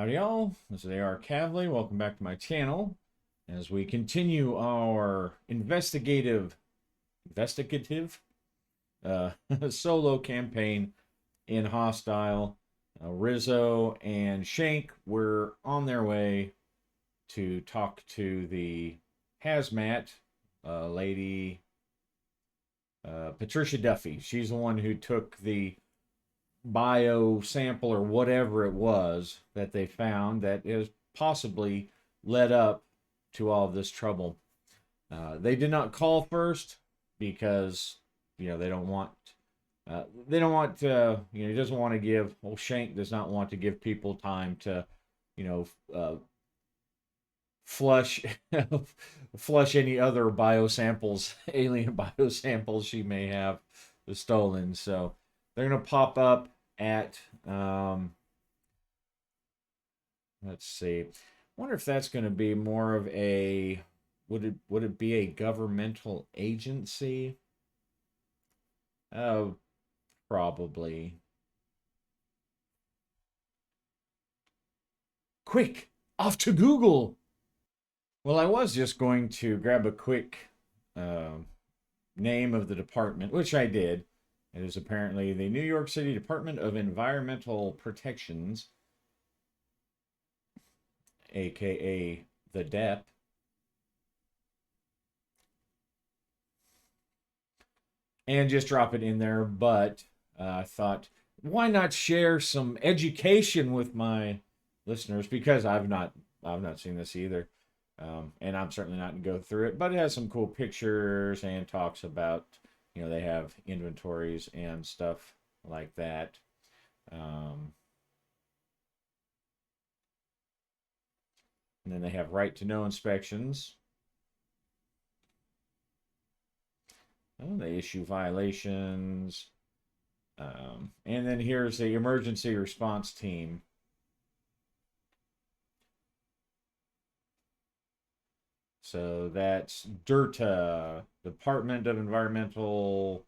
Howdy y'all, this is AR Cavley. Welcome back to my channel as we continue our investigative solo campaign in Hostile. Rizzo and Shank were on their way to talk to the hazmat lady, Patricia Duffy. She's the one who took the bio sample or whatever it was that they found that is possibly led up to all of this trouble. They did not call first because they don't want he doesn't want to give Shank does not want to give people time to you know flush flush any other biosamples, alien biosamples she may have stolen. So they're gonna pop up at let's see. I wonder if that's going to be more of a would it be a governmental agency? Oh, probably. Quick, off to Google. Well, I was just going to grab a quick uh, name of the department, which I did. It is apparently the New York City Department of Environmental Protections, aka the DEP. And just drop it in there, but I thought, why not share some education with my listeners? Because I've not seen this either. And I'm certainly not going to go through it, but it has some cool pictures and talks about, they have inventories and stuff like that. And then they have right to know inspections. Oh, they issue violations. And then here's the emergency response team. So that's DERTA, Department of Environmental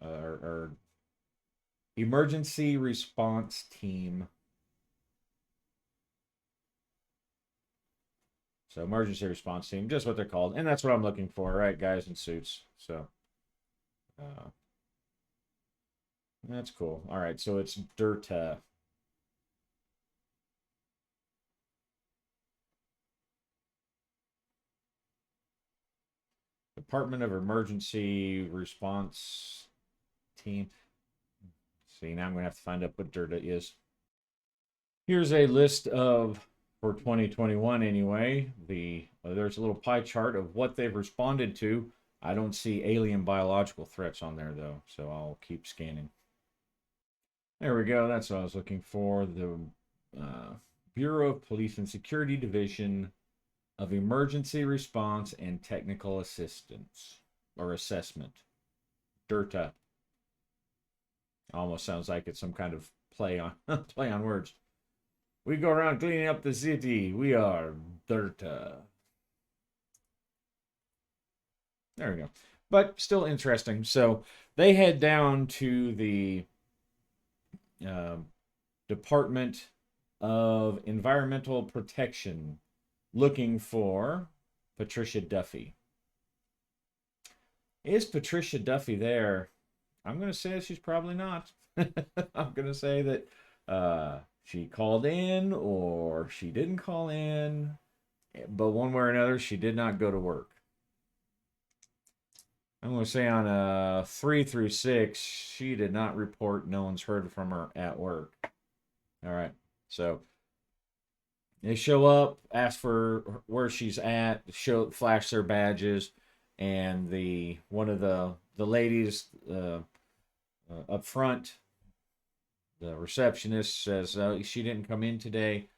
or Emergency Response Team. So emergency response team, just what they're called, and that's what I'm looking for, right? Guys in suits. So uh, that's cool. All right, so it's DERTA. Department of Emergency Response Team. See, now I'm going to have to find out what DERTA is. Here's a list of, for 2021 anyway, there's a little pie chart of what they've responded to. I don't see alien biological threats on there, though, so I'll keep scanning. There we go. That's what I was looking for. The Bureau of Police and Security Division of Emergency Response and Technical Assistance or Assessment. DERTA. Almost sounds like it's some kind of play on play on words. We go around cleaning up the city. We are DERTA. There we go. But still interesting. So they head down to the uh, Department of Environmental Protection looking for Patricia Duffy. Is Patricia Duffy there? I'm going to say she's probably not. I'm going to say that she called in or she didn't call in, but one way or another, she did not go to work. I'm going to say on a 3 through 6, she did not report. No one's heard from her at work. All right. So they show up, ask for where she's at, flash their badges, and one of the ladies up front, the receptionist says she didn't come in today.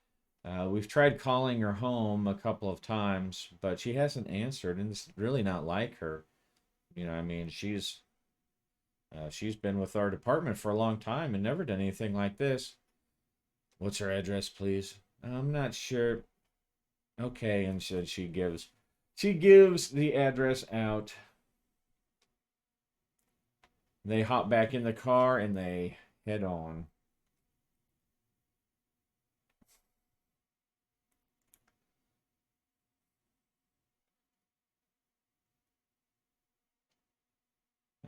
We've tried calling her home a couple of times, but she hasn't answered, and it's really not like her. I mean, she's been with our department for a long time and never done anything like this. What's her address, please? I'm not sure. Okay, and so she gives the address out. They hop back in the car and they head on.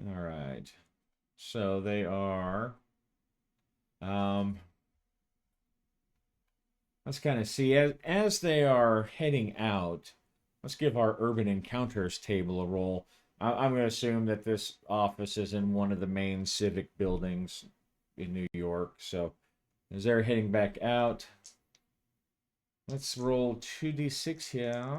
All right. So they are. Um, let's kind of see as they are heading out. Let's give our urban encounters table a roll. I'm going to assume that this office is in one of the main civic buildings in New York. So as they're heading back out, let's roll 2d6 here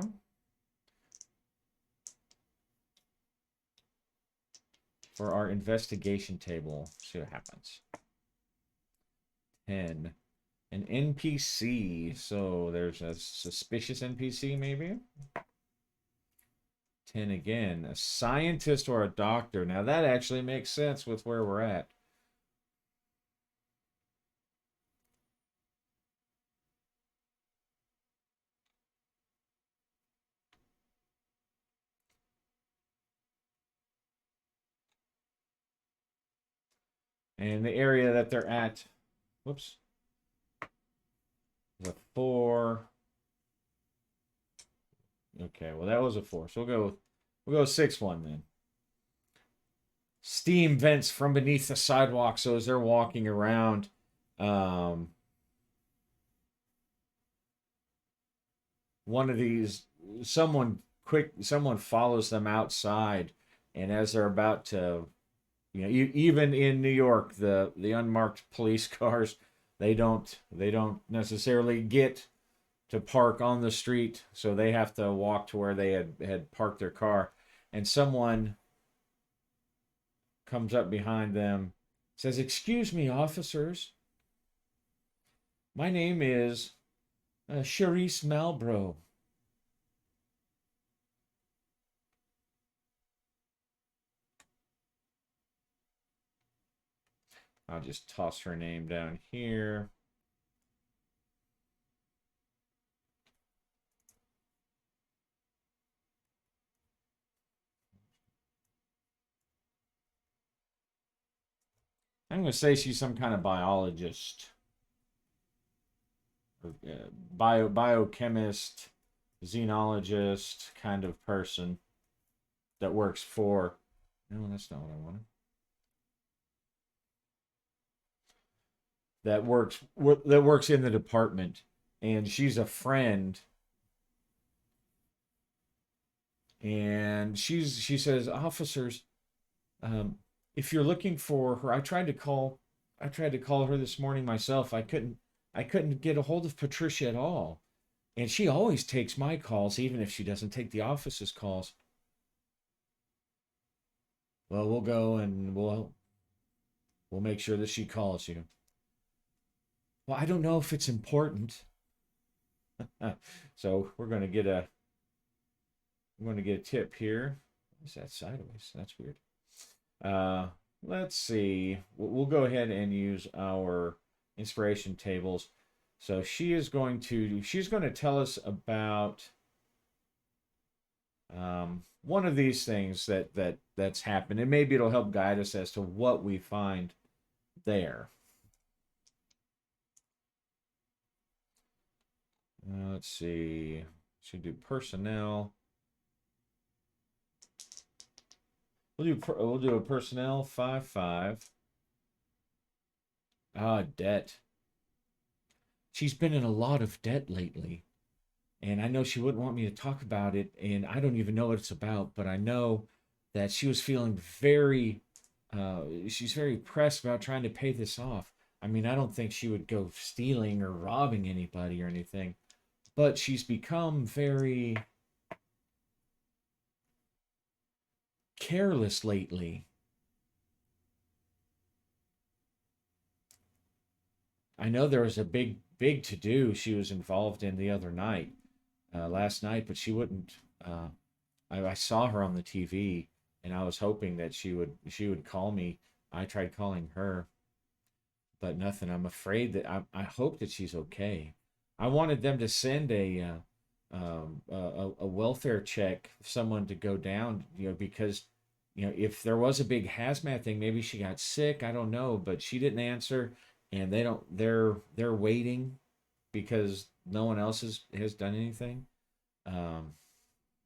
for our investigation table. See what happens. 10. An NPC. So there's a suspicious NPC, maybe? 10 again. A scientist or a doctor. Now that actually makes sense with where we're at. And the area that they're at, whoops, is a 4. Okay, well that was a 4. So we'll go 6-1 then. Steam vents from beneath the sidewalk. So as they're walking around, um, one of these someone follows them outside, and as they're about to, even in New York, the unmarked police cars, they don't necessarily get to park on the street, so they have to walk to where they had parked their car, and someone comes up behind them, says, "Excuse me, officers. My name is Charisse Malbro." I'll just toss her name down here. I'm going to say she's some kind of biologist, or, biochemist, xenologist kind of person that works for. No, that's not what I wanted. That works in the department, and she's a friend. And she says, "Officers, um, if you're looking for her, I tried to call her this morning myself. I couldn't get a hold of Patricia at all, and she always takes my calls, even if she doesn't take the office's calls." "Well, we'll go and we'll make sure that she calls you." "Well, I don't know if it's important." So we're going to get a tip here. Is that sideways? That's weird. Uh, let's see. We'll go ahead and use our inspiration tables. So she's going to tell us about one of these things that's happened, and maybe it'll help guide us as to what we find there. Let's see. Should do personnel. We'll do a personnel 5-5. Debt. She's been in a lot of debt lately, and I know she wouldn't want me to talk about it, and I don't even know what it's about, but I know that she was feeling she's very pressed about trying to pay this off. I mean, I don't think she would go stealing or robbing anybody or anything, but she's become very careless lately. I know there was a big to do she was involved in the other night, last night, but she wouldn't. I saw her on the TV, and I was hoping that she would call me. I tried calling her, but nothing. I'm afraid that I hope that she's okay. I wanted them to send a welfare check, someone to go down, because if there was a big hazmat thing, maybe she got sick. I don't know, but she didn't answer, and they're waiting because no one else has done anything. Um,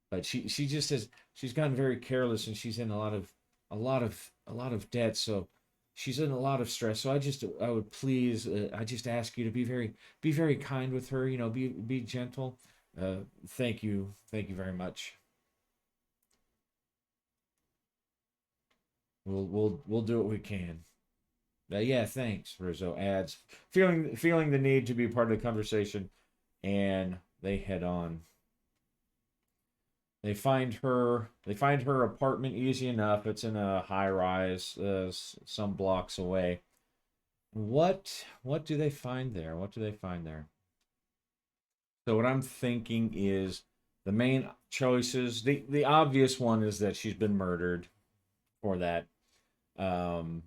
but she's gotten very careless, and she's in a lot of a lot of debt, so she's in a lot of stress. So I would please I just ask you to be very kind with her. Be gentle. Thank you very much. We'll do what we can. Yeah, thanks. Rizzo adds, feeling the need to be part of the conversation, and they head on. They find her apartment easy enough. It's in a high rise, some blocks away. What do they find there? What do they find there? So what I'm thinking is the main choices. The obvious one is that she's been murdered for that. Um,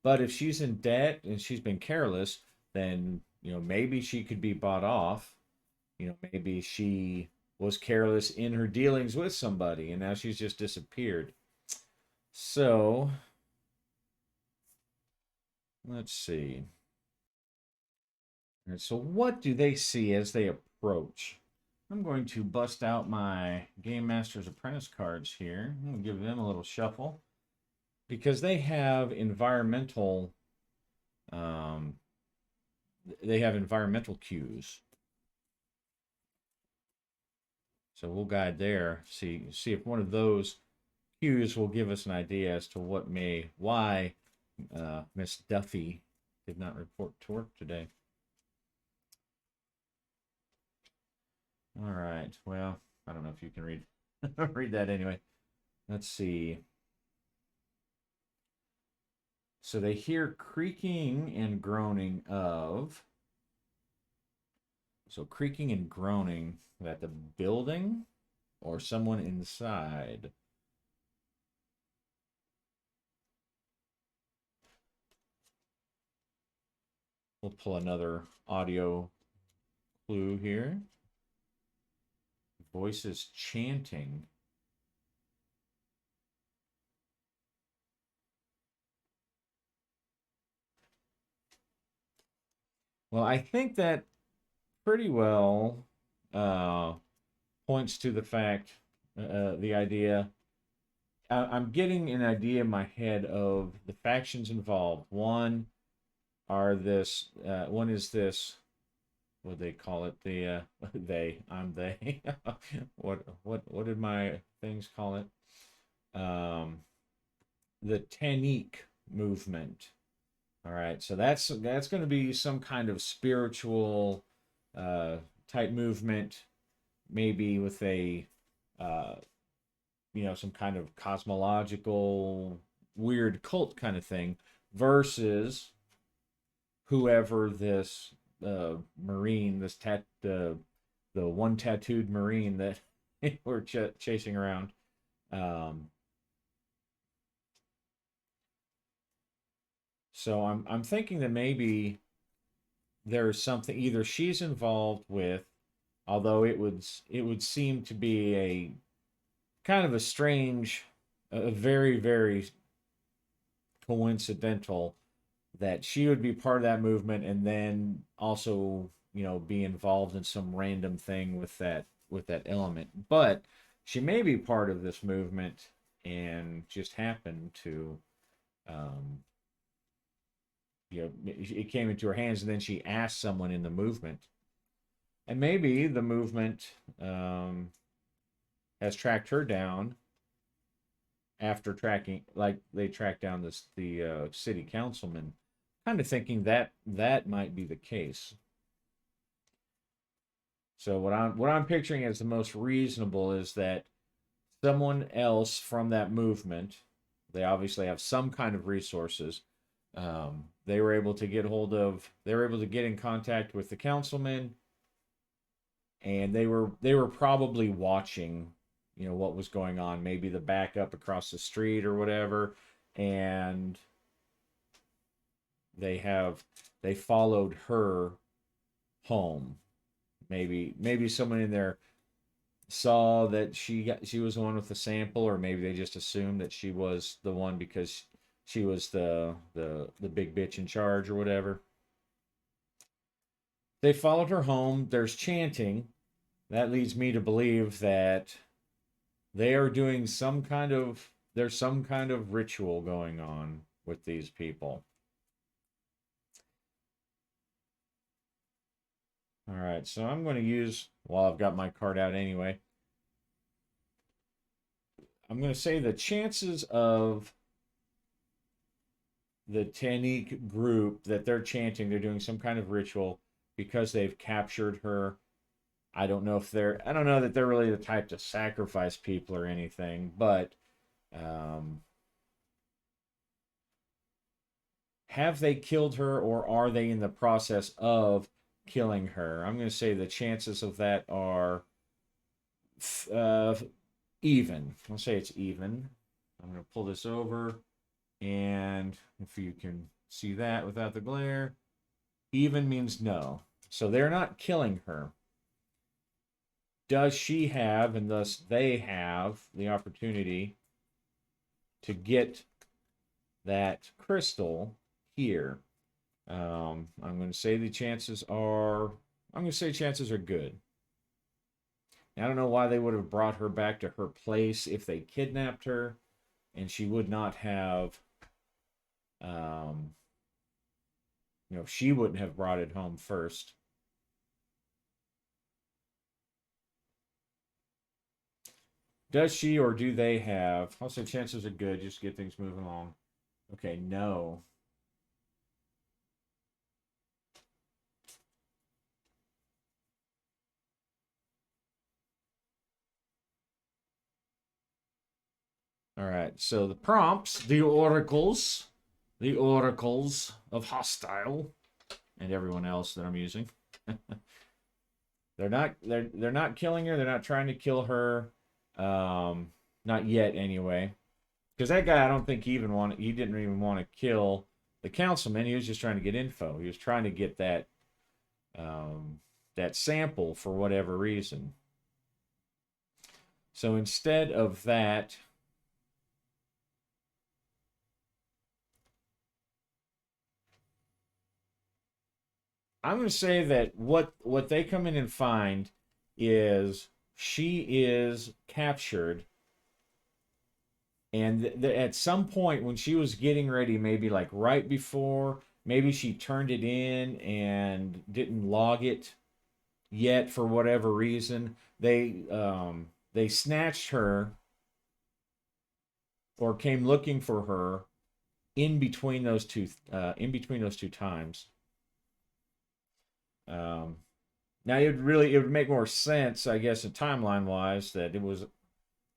but if she's in debt and she's been careless, then maybe she could be bought off. Maybe she was careless in her dealings with somebody and now she's just disappeared. So let's see. All right, so what do they see as they approach? I'm going to bust out my Game Master's Apprentice cards here. I'm going to give them a little shuffle because um, they have environmental cues. So we'll guide there. See if one of those cues will give us an idea as to why Miss Duffy did not report to work today. All right. Well, I don't know if you can read read that anyway. Let's see. So they hear creaking and groaning of. So creaking and groaning at the building or someone inside. We'll pull another audio clue here. Voices chanting. Well, I think that pretty well uh, points to the fact, the idea. I'm getting an idea in my head of the factions involved. One is this, what do they call it? I'm they. What did my things call it? Um, the Tanique movement. All right, so that's going to be some kind of spiritual uh, type movement, maybe with a uh, some kind of cosmological weird cult kind of thing, versus whoever this marine, the one tattooed marine that we're chasing around. Um, so I'm thinking that maybe there's something either she's involved with, although it would seem to be a kind of a strange, a very very coincidental that she would be part of that movement and then also be involved in some random thing with that element, but she may be part of this movement and just happened to um it came into her hands and then she asked someone in the movement, and maybe the movement has tracked her down after tracking, like they tracked down the city councilman. Kind of thinking that that might be the case. So what I'm picturing as the most reasonable is that someone else from that movement, they obviously have some kind of resources. They were able to get in contact with the councilman, and they were probably watching, what was going on, maybe the backup across the street or whatever, and they have they followed her home. Maybe someone in there saw that she was the one with the sample, or maybe they just assumed that she was the one because she was the big bitch in charge or whatever. They followed her home. There's chanting. That leads me to believe that they are doing some kind of there's some kind of ritual going on with these people. All right, so I'm going to use, well, I've got my card out anyway. I'm going to say the chances of the Tannic group that they're chanting, they're doing some kind of ritual because they've captured her. I don't know that they're really the type to sacrifice people or anything, but um, have they killed her or are they in the process of killing her? I'm going to say the chances of that are uh, even. I'll say it's even. I'm going to pull this over, and if you can see that without the glare, even means no. So they're not killing her. Does she have, and thus they have, the opportunity to get that crystal here? I'm going to say the chances are, I'm going to say chances are good. Now, I don't know why they would have brought her back to her place if they kidnapped her, and she would not have, um, she wouldn't have brought it home first. Does she or do they have? I'll say chances are good, just to get things moving along. Okay, no. All right, so the prompts, the oracles of hostile, and everyone else that I'm using. They're not killing her. They're not trying to kill her. Not yet, anyway. Because that guy, I don't think he didn't even want to kill the councilman. He was just trying to get info. He was trying to get that sample for whatever reason. So instead of that, I'm going to say that what they come in and find is she is captured, and at some point when she was getting ready, maybe like right before, maybe she turned it in and didn't log it yet for whatever reason. They snatched her or came looking for her in between those two times. Um, Now it would make more sense, I guess, timeline wise, that it was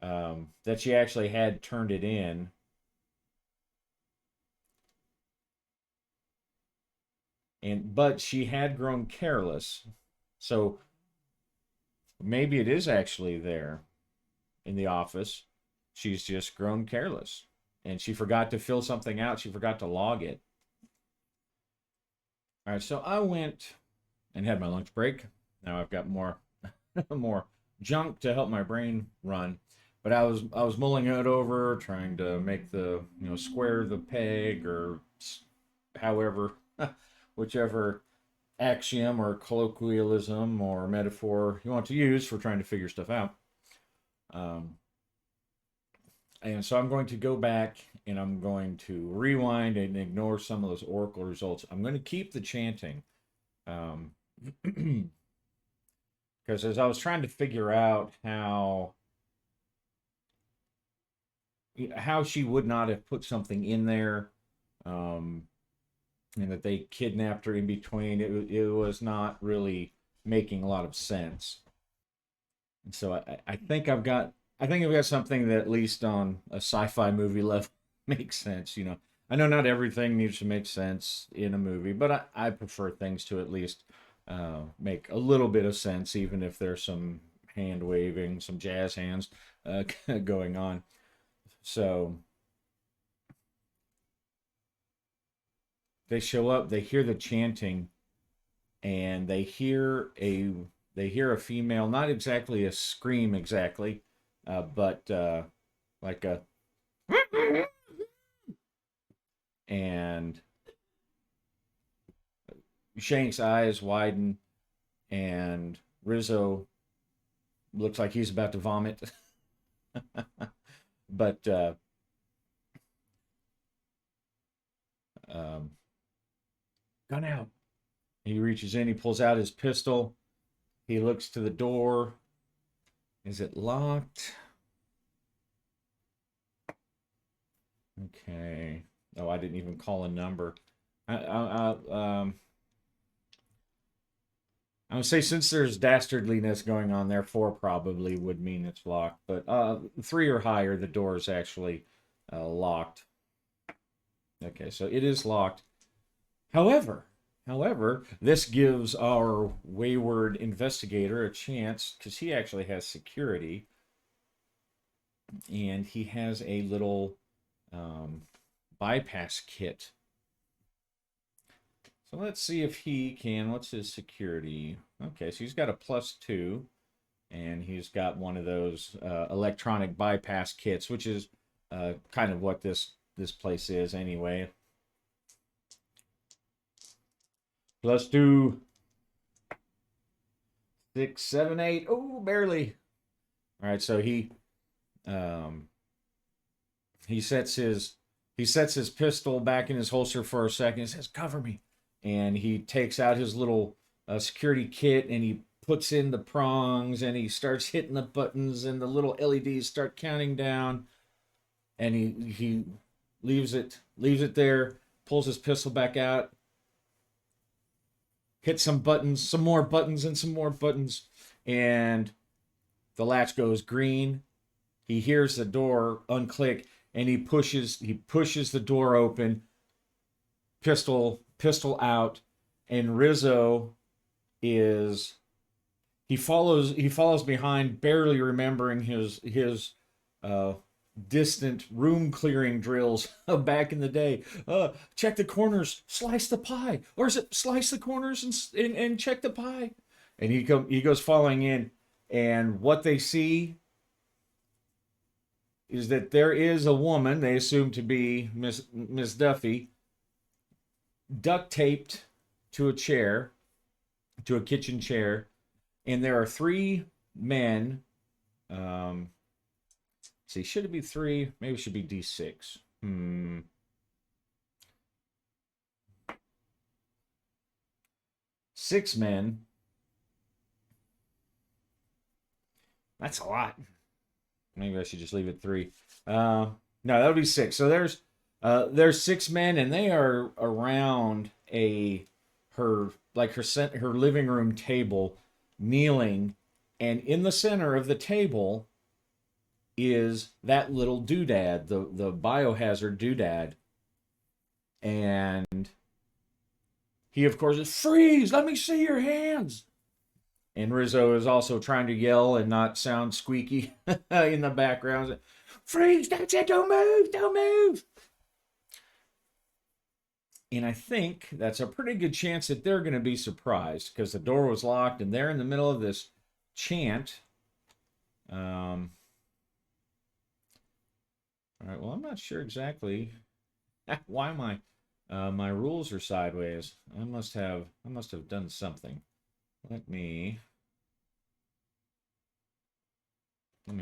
that she actually had turned it in, and but she had grown careless, so maybe it is actually there in the office. She's just grown careless, and she forgot to fill something out. She forgot to log it. All right, so I went and had my lunch break. Now I've got more more junk to help my brain run. But I was mulling it over, trying to make the square the peg or however, whichever axiom or colloquialism or metaphor you want to use for trying to figure stuff out. Um, and so I'm going to go back and I'm going to rewind and ignore some of those oracle results. I'm going to keep the chanting. Um, because as I was trying to figure out how she would not have put something in there, um, and that they kidnapped her in between, it was not really making a lot of sense. And so I think I've got something that at least on a sci-fi movie level makes sense. I know not everything needs to make sense in a movie, but I prefer things to at least make a little bit of sense, even if there's some hand waving, some jazz hands going on. So they show up, they hear the chanting, and they hear a female, not exactly a scream exactly, but like a and Shank's eyes widen, and Rizzo looks like he's about to vomit. But gun out. He reaches in, he pulls out his pistol. He looks to the door. Is it locked? Okay. Oh, I didn't even call a number. I would say since there's dastardliness going on there, 4 probably would mean it's locked. But 3 or higher, the door is actually locked. Okay, so it is locked. However, this gives our wayward investigator a chance because he actually has security, and he has a little bypass kit. So let's see if he can. What's his security? Okay, so he's got a +2, and he's got one of those electronic bypass kits, which is kind of what this place is anyway. +2, 6, 7, 8. Oh, barely. All right, so he sets his pistol back in his holster for a second. He says, "Cover me," and he takes out his little security kit and he puts in the prongs and he starts hitting the buttons and the little LEDs start counting down, and he leaves it there, pulls his pistol back out, hits some buttons, some more buttons, and some more buttons, and the latch goes green. He hears the door unclick and he pushes the door open, pistol out, and Rizzo he follows behind, barely remembering his distant room clearing drills of back in the day. Check the corners, slice the pie, or is it slice the corners and check the pie? And he goes following in, and what they see is that there is a woman they assume to be Miss Duffy, duct taped to a chair, to a kitchen chair, and there are 3 men. See, should it be 3? Maybe it should be D6. 6 men. That's a lot. Maybe I should just leave it 3. No, that would be 6. So there's 6 men, and they are around her living room table, kneeling, and in the center of the table is that little doodad, the biohazard doodad, and he of course is, "Freeze! Let me see your hands." And Rizzo is also trying to yell and not sound squeaky in the background. "Freeze! That's it! Don't move! Don't move!" And I think that's a pretty good chance that they're going to be surprised because the door was locked and they're in the middle of this chant. All right. Well, I'm not sure exactly why my rules are sideways. I must have done something. Let me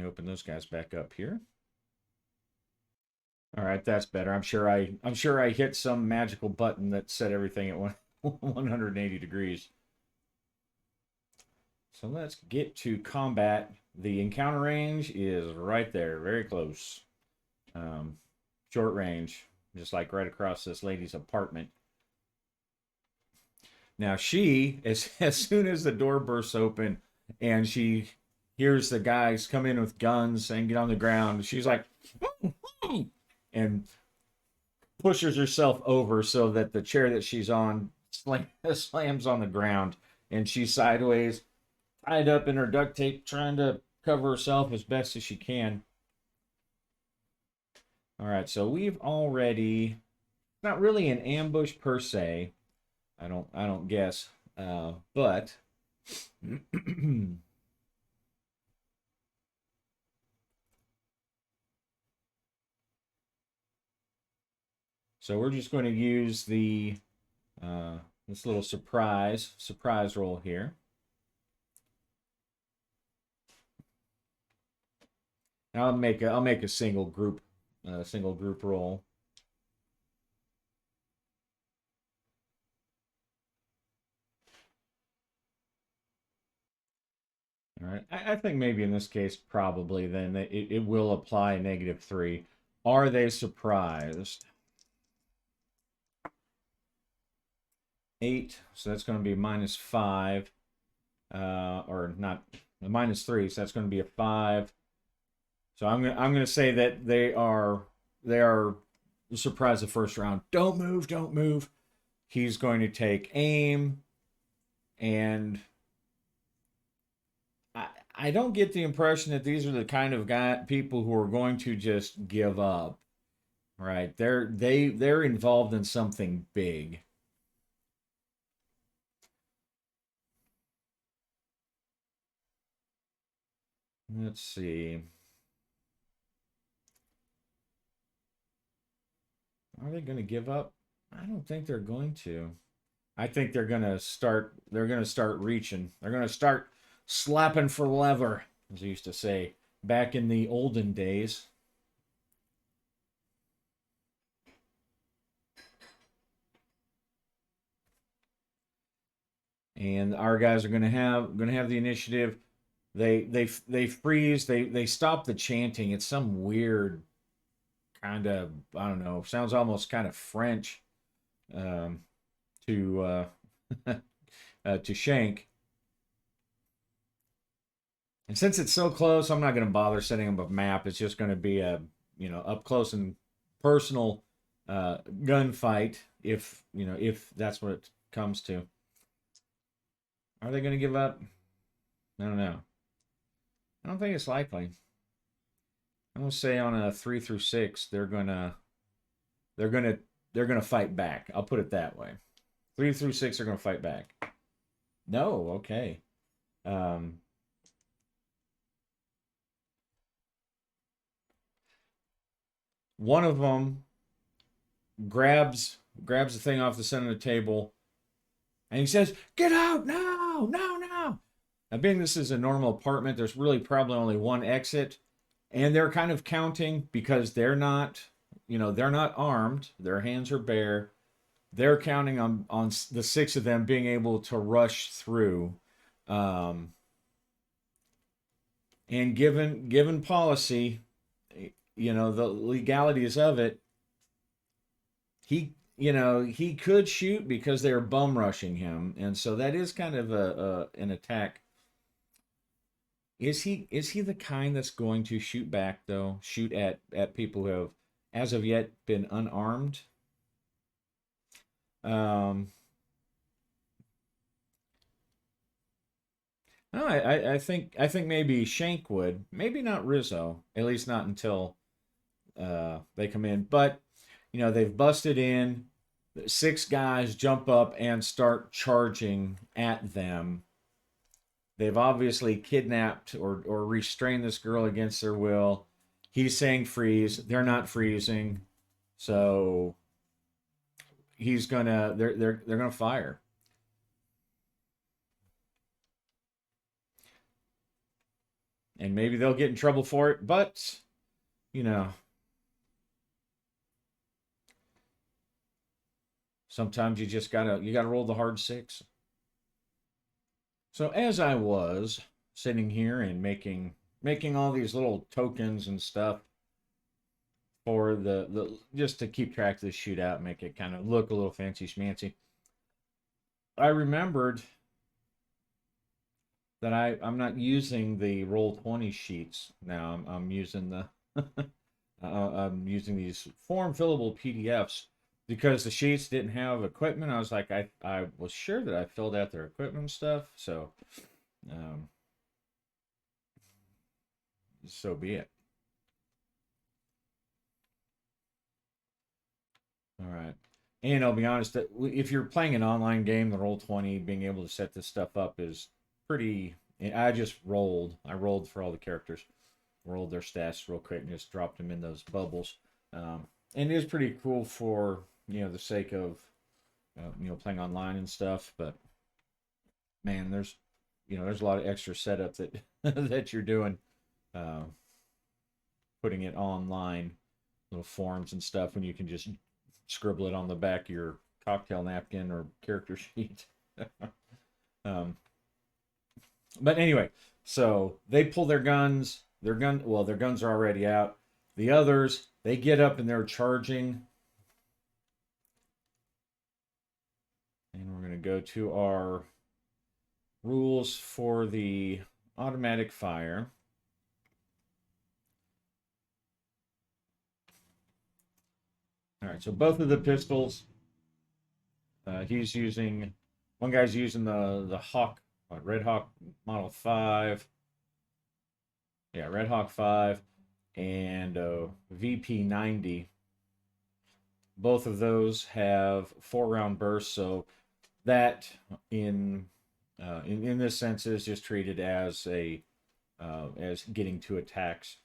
open those guys back up here. All right, that's better. I'm sure I hit some magical button that set everything at 180 degrees. So let's get to combat. The encounter range is right there, very close. Short range, just like right across this lady's apartment. Now she, as soon as the door bursts open and she hears the guys come in with guns and get on the ground, she's like, and pushes herself over so that the chair that she's on slams on the ground, and she's sideways, tied up in her duct tape, trying to cover herself as best as she can. All right, so we've already, not really an ambush per se, I don't guess, but so we're just going to use the this little surprise roll here. Now I'll make a single group roll. All right. I think maybe in this case, probably then it will apply -3. Are they surprised? 8, so that's going to be -5, or not -3, so that's going to be a 5. So I'm gonna say that they are surprised the first round. Don't move, don't move. He's going to take aim, and I don't get the impression that these are the kind of people who are going to just give up. Right? They're involved in something big. Let's see. Are they going to give up? I don't think they're going to. I think they're going to start. They're going to start reaching. They're going to start slapping for leather, as they used to say back in the olden days. And our guys are going to have the initiative. They freeze. They stop the chanting. It's some weird kind of, I don't know. Sounds almost kind of French, um, to to Shank. And since it's so close, I'm not going to bother setting up a map. It's just going to be a up close and personal gunfight, if that's what it comes to. Are they going to give up? I don't know. I don't think it's likely. I'm gonna say on a 3 through 6, they're gonna they're gonna fight back. I'll put it that way. 3 through 6 are gonna fight back. No, okay. Um, One of them grabs the thing off the center of the table, and he says, "Get out now! No, no!" Now, being this is a normal apartment, there's really probably only one exit, and they're kind of counting because they're not armed. Their hands are bare. They're counting on the 6 of them being able to rush through. Um, and given policy, the legalities of it, he could shoot because they're bum rushing him, and so that is kind of an attack. Is he the kind that's going to shoot back, though? Shoot at people who have as of yet been unarmed? Um, no, I think maybe Shank would, maybe not Rizzo, at least not until they come in. But they've busted in. 6 guys jump up and start charging at them. They've obviously kidnapped or restrained this girl against their will. He's saying freeze. They're not freezing, so they're gonna fire. And maybe they'll get in trouble for it, but you know sometimes you gotta roll the hard 6. So as I was sitting here and making all these little tokens and stuff for the just to keep track of the shootout, make it kind of look a little fancy schmancy, I remembered that I'm not using the Roll20 sheets now. I'm using I'm using these form fillable PDFs because the sheets didn't have equipment. I was like, I was sure that I filled out their equipment stuff, so um, so be it. All right. And I'll be honest that if you're playing an online game, the Roll20, being able to set this stuff up is pretty. I just rolled. I rolled for all the characters, rolled their stats real quick, and just dropped them in those bubbles. And it is pretty cool for the sake of playing online and stuff. But man, there's a lot of extra setup that that you're doing, uh, putting it online, little forms and stuff when you can just scribble it on the back of your cocktail napkin or character sheet. um, but anyway, So they pull their guns. Their guns are already out. The others, they get up and they're charging. And we're going to go to our rules for the automatic fire. All right, so both of the pistols, he's using, one guy's using the Hawk, Red Hawk Model 5. Yeah, Red Hawk 5 and VP90. Both of those have 4-round bursts, so that in this sense is just treated as a as getting 2 attacks.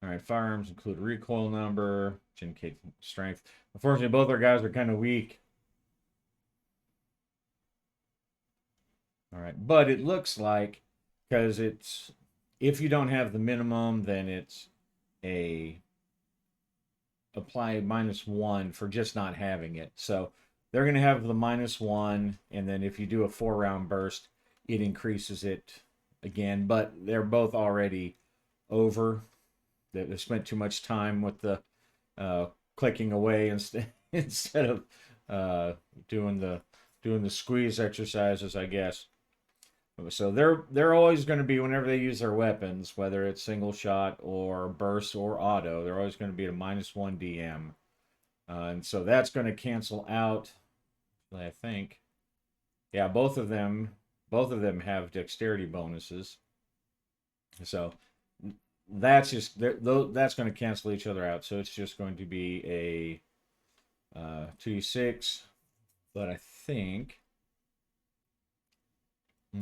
All right, firearms include recoil number, which indicates strength. Unfortunately, both our guys are kind of weak. All right, but it looks like, because it's, if you don't have the minimum, then it's a apply -1 for just not having it. So they're going to have the -1, and then if you do a 4-round burst, it increases it again. But they're both already over. They spent too much time with the clicking away instead of doing the squeeze exercises, I guess. So they're always going to be, whenever they use their weapons, whether it's single shot or burst or auto, they're always going to be at a -1 DM, and so that's going to cancel out. I think, yeah, both of them have dexterity bonuses, so that's just that's going to cancel each other out. So it's just going to be a 2d6, but I think.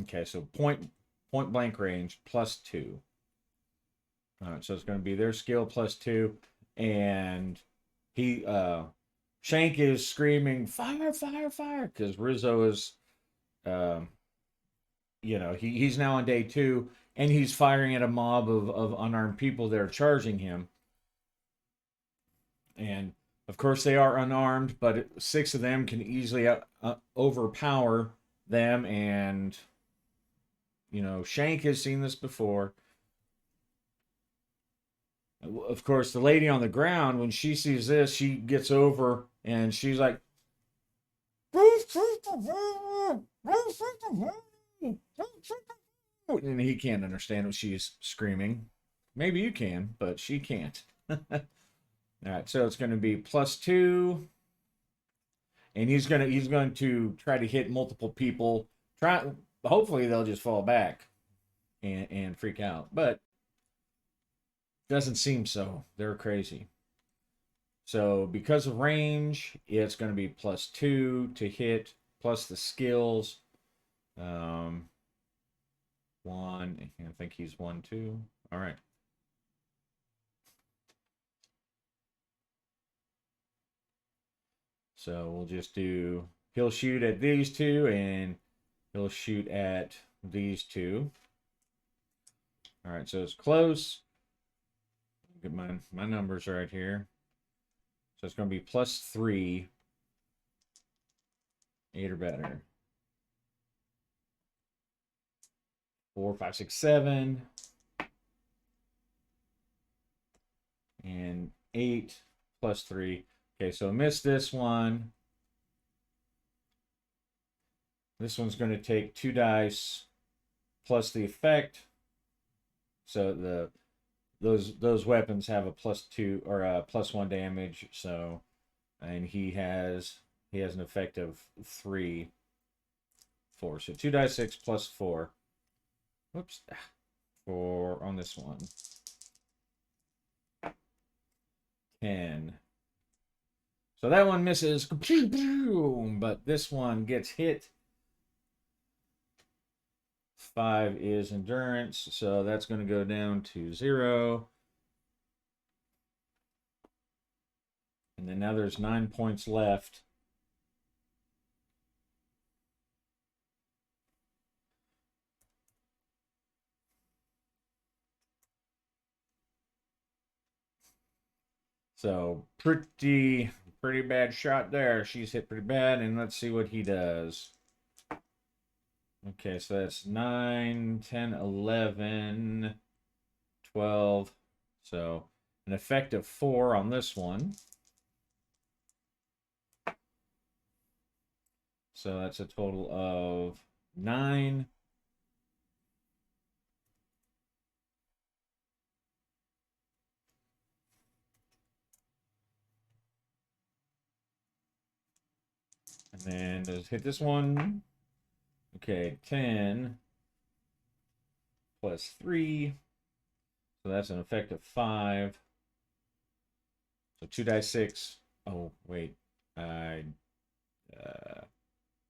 Okay, so point blank range +2. All right, so it's going to be their skill +2, and he Shank is screaming fire, fire, fire, because Rizzo is, uh, he's now on day 2, and he's firing at a mob of unarmed people that are charging him, and of course they are unarmed, but 6 of them can easily overpower them, and Shank has seen this before. Of course, the lady on the ground, when she sees this, she gets over and she's like, and he can't understand what she's screaming. Maybe you can, but she can't. All right, so it's going to be +2, and he's going to try to hit multiple people. Hopefully they'll just fall back and freak out, but doesn't seem so. They're crazy. So because of range, it's going to be +2 to hit, plus the skills. One, I think he's 1, 2. All right. So we'll just do, he'll shoot at these 2, and he'll shoot at these 2. All right, so it's close. Get my numbers right here. So it's going to be +3, 8 or better. 4, 5, 6, 7, and 8 +3. Okay, so miss this one. This one's going to take 2 dice plus the effect. So those weapons have a +2 or a +1 damage. So, and he has an effect of 3, 4. So 2d6 +4. Whoops. 4 on this one. 10. So that one misses, but this one gets hit. 5 is endurance, so that's going to go down to 0. And then now there's 9 points left. So pretty bad shot there. She's hit pretty bad, and let's see what he does. Okay, so that's 9, 10, 11, 12. So an effect of 4 on this one. So that's a total of 9. And then just hit this one. Okay, 10 plus 3. So that's an effect of 5. So 2 die 6. Oh, wait. I,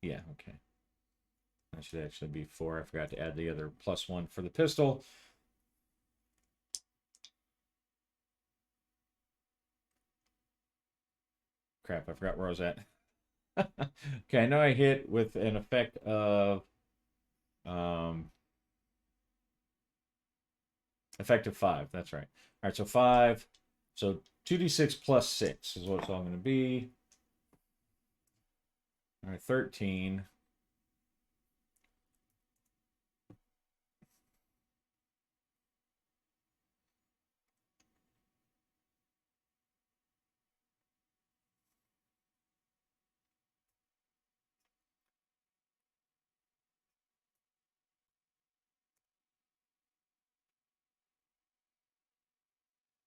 yeah, okay. That should actually be 4. I forgot to add the other +1 for the pistol. Crap, I forgot where I was at. Okay, I know I hit with an effect of effective 5. That's right. All right, so 5. So 2d6 plus 6 is what it's all going to be. All right, 13.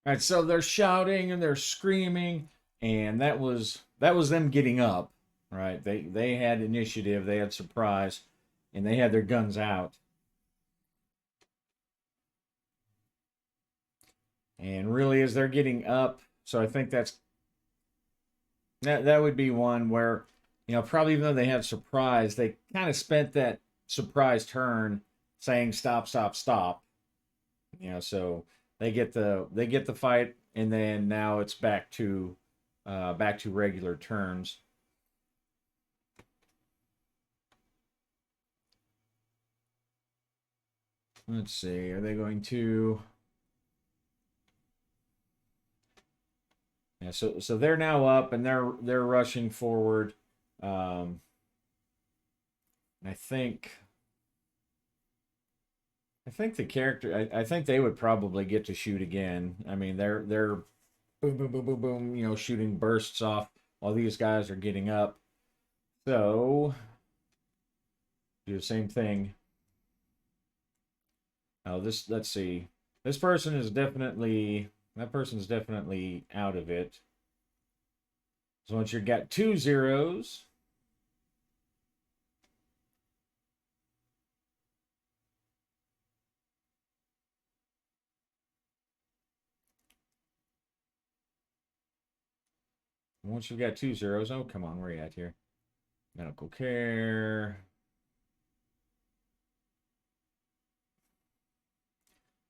All right, so they're shouting and they're screaming, and that was them getting up. Right? They had initiative, they had surprise, and they had their guns out. And really, as they're getting up, so I think that would be one where, probably even though they had surprise, they kind of spent that surprise turn saying stop, stop, stop. So they get the fight, and then now it's back to regular turns. Let's see, are they going to? Yeah, so they're now up and they're rushing forward. Um, I think I think the character. I think they would probably get to shoot again. I mean, they're boom, boom, boom, boom, boom. Shooting bursts off while these guys are getting up. So do the same thing. Oh, this. Let's see. This person is definitely. That person's definitely out of it. So once you've got 2 zeros, once you've got 2 zeros, oh come on, where are you at here? Medical care.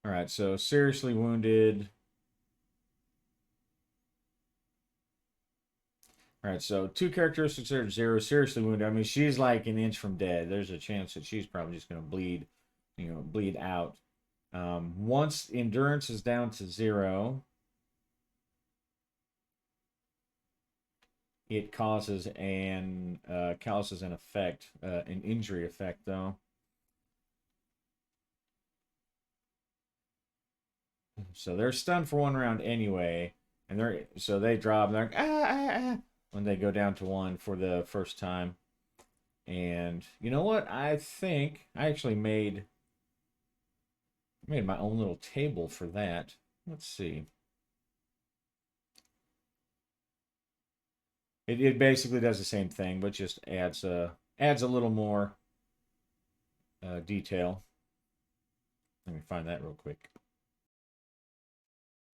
All right, so seriously wounded. All right, so 2 characteristics are 0, seriously wounded. I mean, she's like an inch from dead. There's a chance that she's probably just going to bleed out. Once endurance is down to 0, it causes an effect, an injury effect though. So they're stunned for 1 round anyway, and they drop. And they're like, when they go down to 1 for the first time. And you know what? I think I actually made my own little table for that. Let's see. It basically does the same thing, but just adds a little more detail. Let me find that real quick.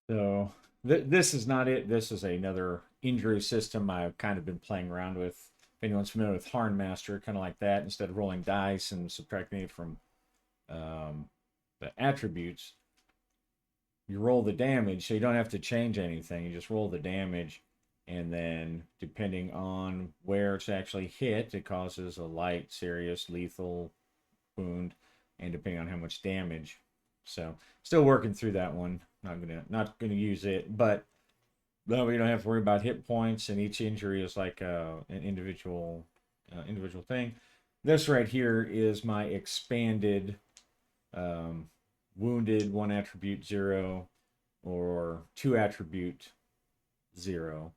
So this is not it. This is another injury system I've kind of been playing around with. If anyone's familiar with Harnmaster, kind of like that. Instead of rolling dice and subtracting it from the attributes, you roll the damage, so you don't have to change anything. You just roll the damage, and then depending on where it's actually hit, it causes a light, serious, lethal wound, and depending on how much damage. So still working through that one. Not gonna use it, but No, we don't have to worry about hit points, and each injury is like an individual thing. This right here is my expanded um, wounded, one attribute 0, or two attribute 0.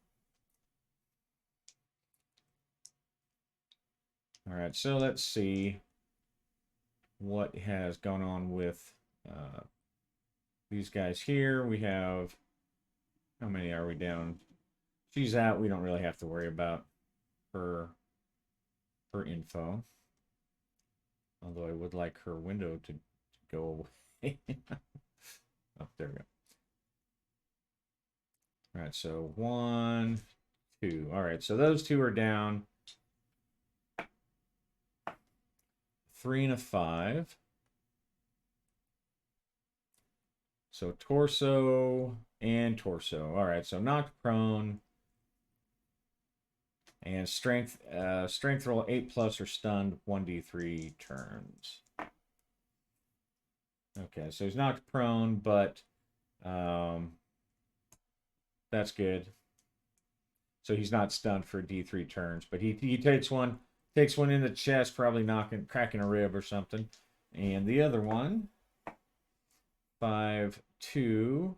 All right, so let's see what has gone on with these guys here. We have, how many are we down? She's out. We don't really have to worry about her info. Although I would like her window to go away. Oh, there we go. All right, so 1, 2. All right, so those two are down. 3 and a 5. So torso and torso. All right, so knocked prone. And strength roll 8+ or stunned 1d3 turns. Okay, so he's knocked prone, but that's good. So he's not stunned for d3 turns, but he takes one in the chest, probably cracking a rib or something. And the other one, 5, 2,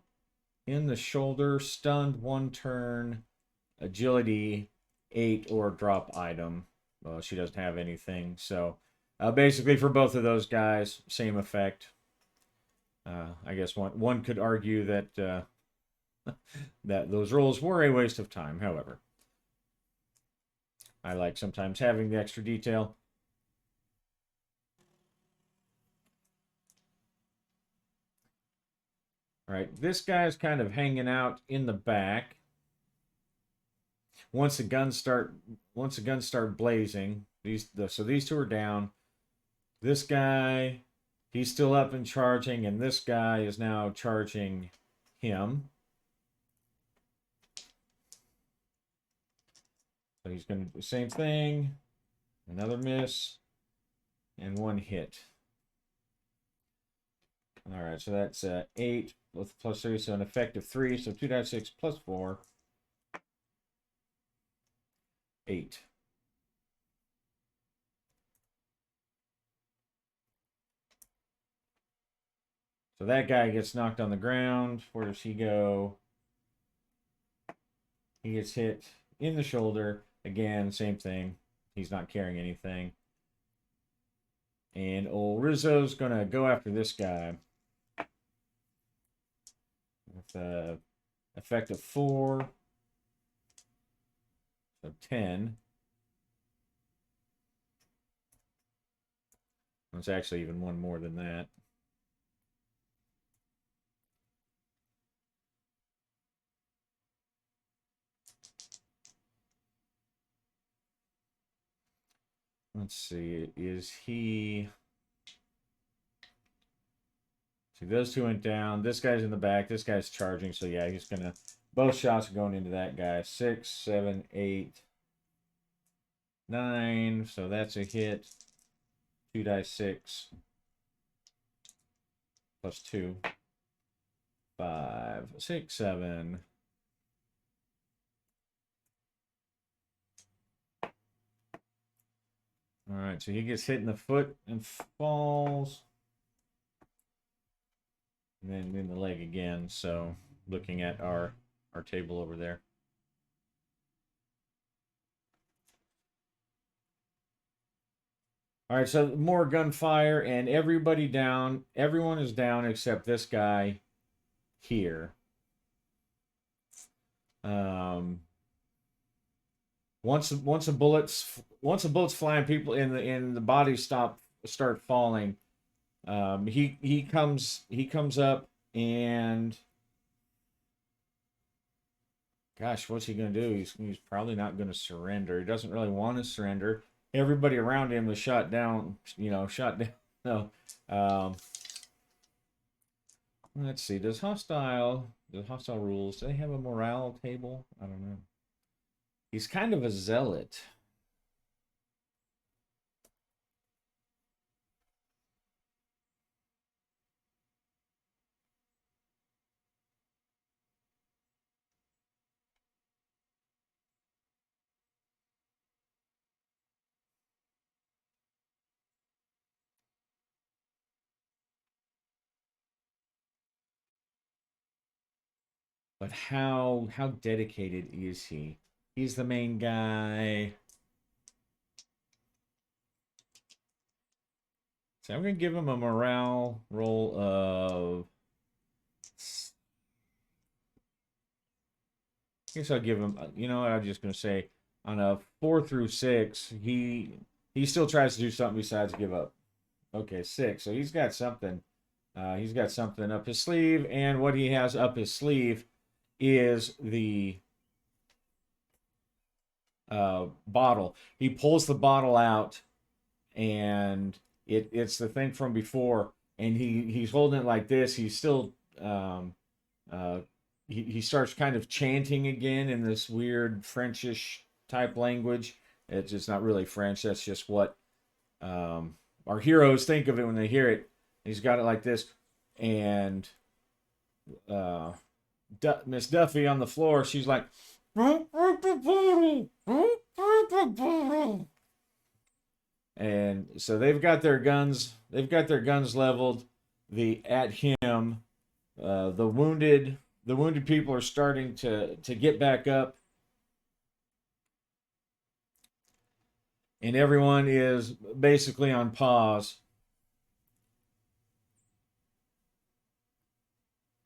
in the shoulder, stunned 1 turn, agility 8 or drop item. Well, she doesn't have anything, so basically for both of those guys, same effect. I guess one could argue that that those rolls were a waste of time. However, I like sometimes having the extra detail. All right, this guy's kind of hanging out in the back. Once the guns start blazing, so these two are down. This guy, he's still up and charging, and this guy is now charging him. So he's going to do the same thing. Another miss. And 1 hit. All right, so that's 8 with +3, so an effective 3. So 2d6 plus 4. 8. So that guy gets knocked on the ground. Where does he go? He gets hit in the shoulder. Again, same thing. He's not carrying anything. And old Rizzo's going to go after this guy. With a effective 4. So 10. It's actually even one more than that. Let's see. Is he... See, those two went down. This guy's in the back. This guy's charging. So, yeah, he's going to... Both shots are going into that guy. 6, 7, 8, 9. So that's a hit. 2d6 plus 2. 5, 6, 7. All right, so he gets hit in the foot and falls. And then in the leg again. So looking at our table over there. All right, so more gunfire and everybody down. Everyone is down except this guy here. Once the bullets fly and people in the bodies start falling, he comes up and gosh, what's he gonna do? He's probably not gonna surrender. He doesn't really want to surrender. Everybody around him is shot down. Shot down. No. Let's see. Does hostile rules? Do they have a morale table? I don't know. He's kind of a zealot. But how dedicated is he? He's the main guy. So I'm gonna give him a morale roll of. I guess I'll give him. You know what? I'm just gonna say on a 4 through 6, he still tries to do something besides give up. Okay, 6. So he's got something. He's got something up his sleeve, and what he has up his sleeve is the bottle. He pulls the bottle out, and it's the thing from before, and he's holding it like this. He's still uh, he starts kind of chanting again in this weird Frenchish type language. It's just not really French. That's just what our heroes think of it when they hear it. He's got it like this, and Miss Duffy on the floor, she's like, and so they've got their guns. They've got their guns leveled. At him. The wounded people are starting to get back up, and everyone is basically on pause.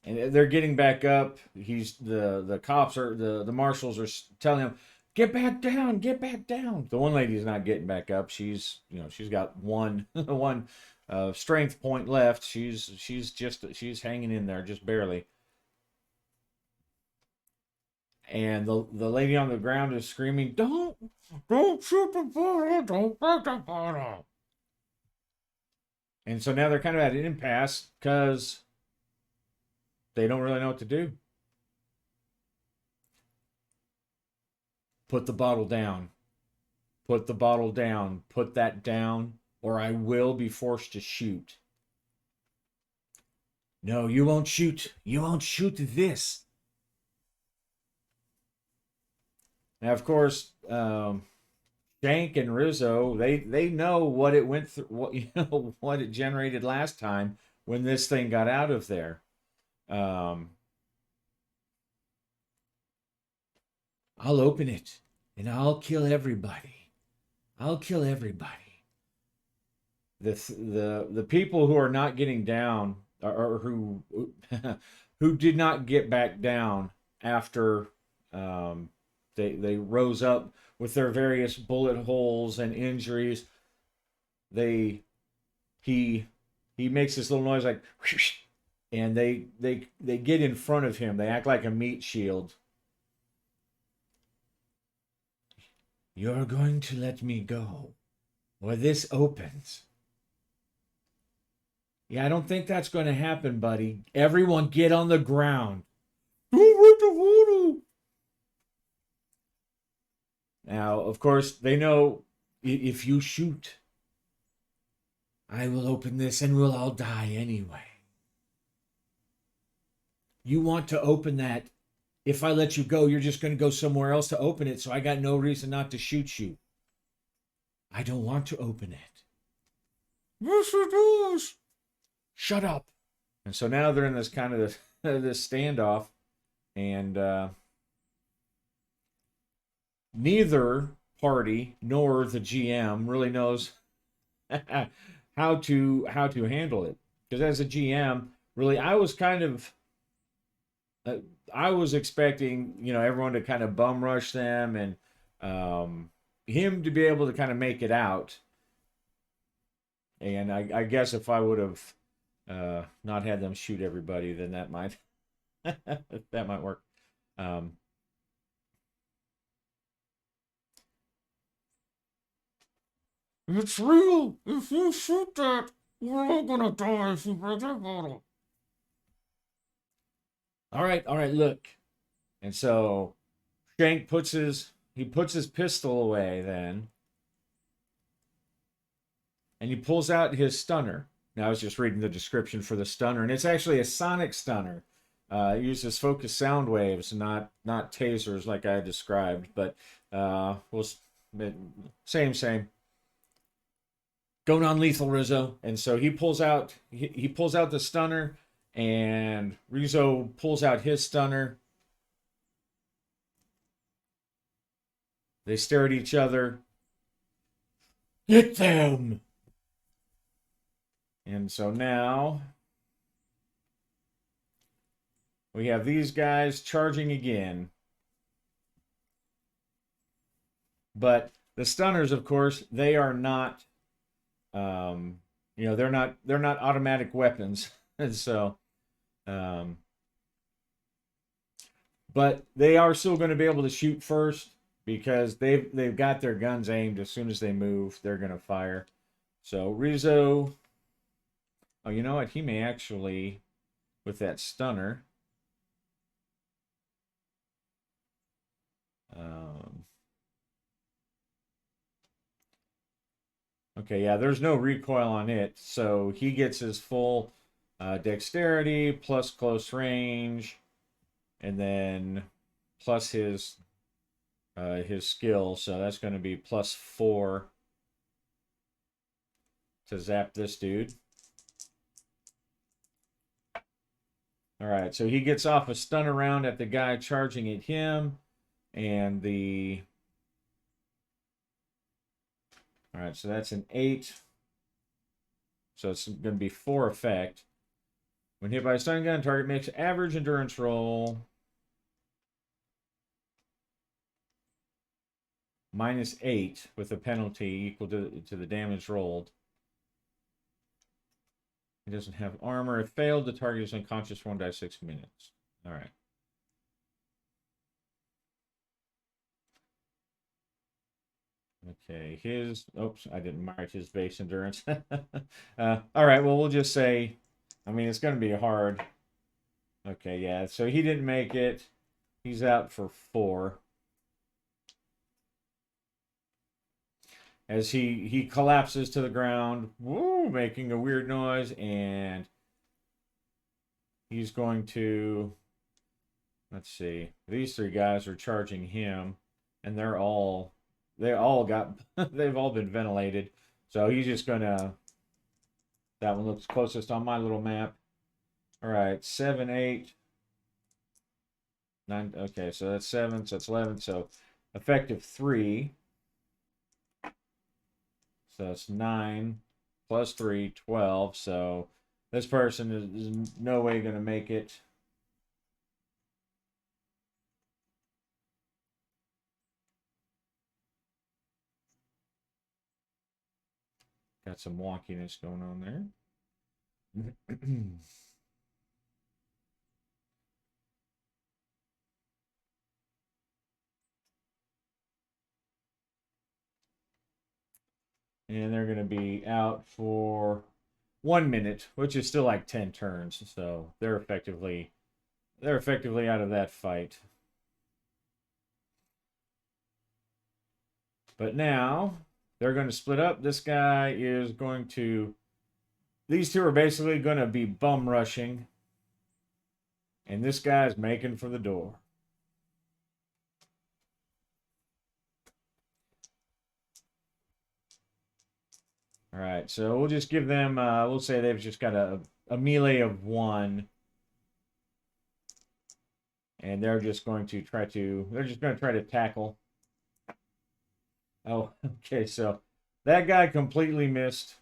And they're getting back up. The cops are the marshals are telling him, get back down, get back down. The one lady's not getting back up. She's got one one strength point left. She's hanging in there just barely. And the lady on the ground is screaming, don't shoot the bottle, don't break the bottle. And so now they're kind of at an impasse because they don't really know what to do. Put the bottle down. Put the bottle down. Put that down, or I will be forced to shoot. No, you won't shoot. You won't shoot this. Now, of course, Shank and Rizzo, they know what it went through, what it generated last time when this thing got out of there. I'll open it and I'll kill everybody. I'll kill everybody. The people who are not getting down, or who who did not get back down after they rose up with their various bullet holes and injuries. They he makes this little noise like, and they get in front of him. They act like a meat shield. You're going to let me go, or this opens. Yeah, I don't think that's going to happen, buddy. Everyone get on the ground. Now, of course, they know if you shoot, I will open this and we'll all die anyway. You want to open that. If I let you go, you're just going to go somewhere else to open it, so I got no reason not to shoot you. I don't want to open it. Yes, it is. Shut up. And so now they're in this kind of this standoff, and neither party nor the GM really knows how to handle it. Because as a GM, really, I was kind of I was expecting everyone to kind of bum rush them and him to be able to kind of make it out. And I guess if I would have not had them shoot everybody, then that might that might work. It's real. If you shoot that, we're all gonna die if you break that bottle. All right, look. And so Shank puts his pistol away then, and he pulls out his stunner. Now I was just reading the description for the stunner, and it's actually a sonic stunner. It uses focused sound waves, not tasers like I described, but same. Go non-lethal, Rizzo. And so he pulls out the stunner, and Rizzo pulls out his stunner, They stare at each other. Hit them! And so now we have these guys charging again. But the stunners, of course, they are not they're not automatic weapons. And so but they are still going to be able to shoot first because they've got their guns aimed. As soon as they move, they're going to fire. So Rizzo, oh, you know what? He may actually, with that stunner, okay, yeah, there's no recoil on it, so he gets his full dexterity plus close range, and then plus his skill, so that's going to be +4 to zap this dude. All right, so he gets off a stun around at the guy charging at him, and the... All right, so that's an 8. So it's going to be 4 effect. When hit by a stun gun, target makes average endurance roll -8 with a penalty equal to the damage rolled. He doesn't have armor. If failed, the target is unconscious for 1 die 6 minutes. All right. Okay, oops, I didn't mark his base endurance. All right, well, we'll just say, I mean, it's going to be hard. Okay, yeah, so he didn't make it. He's out for 4. As he collapses to the ground, woo, making a weird noise, and he's going to, let's see, these 3 guys are charging him, and they've all been ventilated. So he's just gonna, that one looks closest on my little map. All right, 7, 8, 9. Okay, so that's 7, so that's 11. So effective 3. So that's 9 plus 3, 12. So this person is no way going to make it. Got some wonkiness going on there. And they're going to be out for 1 minute, which is still like 10 turns. So they're effectively out of that fight. But now they're going to split up. This guy is going to... These 2 are basically going to be bum rushing. And this guy's making for the door. All right, so we'll just give them, we'll say they've just got a melee of 1. And they're just going to try to tackle. Oh, okay, so that guy completely missed.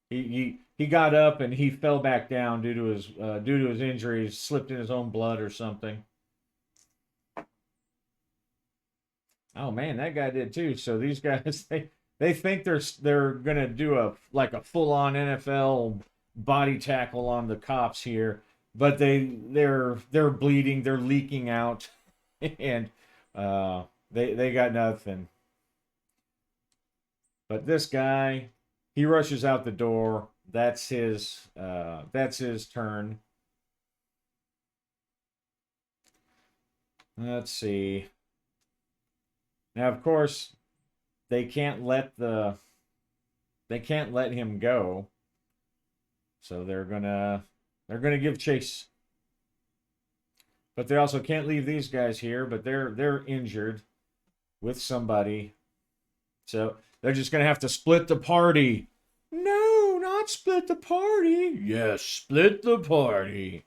He got up and he fell back down due to his injuries, slipped in his own blood or something. Oh man, that guy did too. So these guys they think they're gonna do a full-on NFL body tackle on the cops here, but they're bleeding, they're leaking out, and they got nothing. But this guy, he rushes out the door. That's his turn. Let's see. Now, of course, they can't let him go. So they're gonna give chase. But they also can't leave these guys here, but they're injured with somebody. So they're just gonna have to split the party. No, not split the party. Yes, split the party.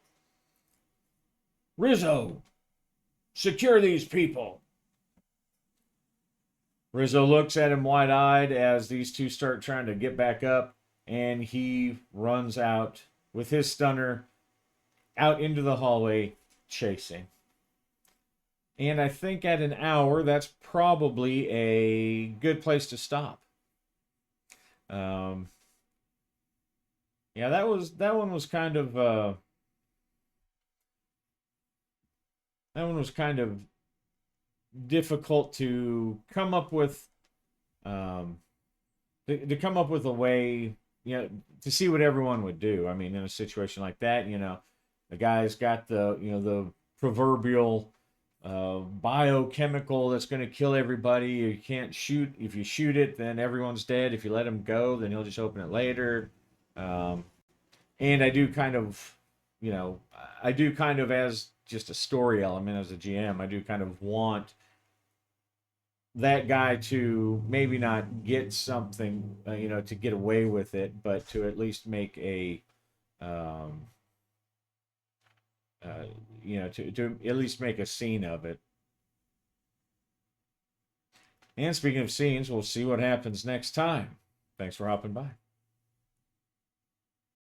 Rizzo, secure these people. Rizzo looks at him wide-eyed as these two start trying to get back up, and he runs out with his stunner out into the hallway chasing. And I think at an hour, that's probably a good place to stop. Um, yeah, that one was kind of that one was kind of difficult to come up with. Um, to come up with a way, to see what everyone would do. I mean, in a situation like that, the guy's got the proverbial biochemical that's going to kill everybody. You can't shoot. If you shoot it, then everyone's dead. If you let him go, then he'll just open it later. Um, and I do kind of, as just a story element as a GM, I do kind of want that guy to maybe not get something, to get away with it, but to at least make a, um, to at least make a scene of it. And speaking of scenes, we'll see what happens next time. Thanks for hopping by.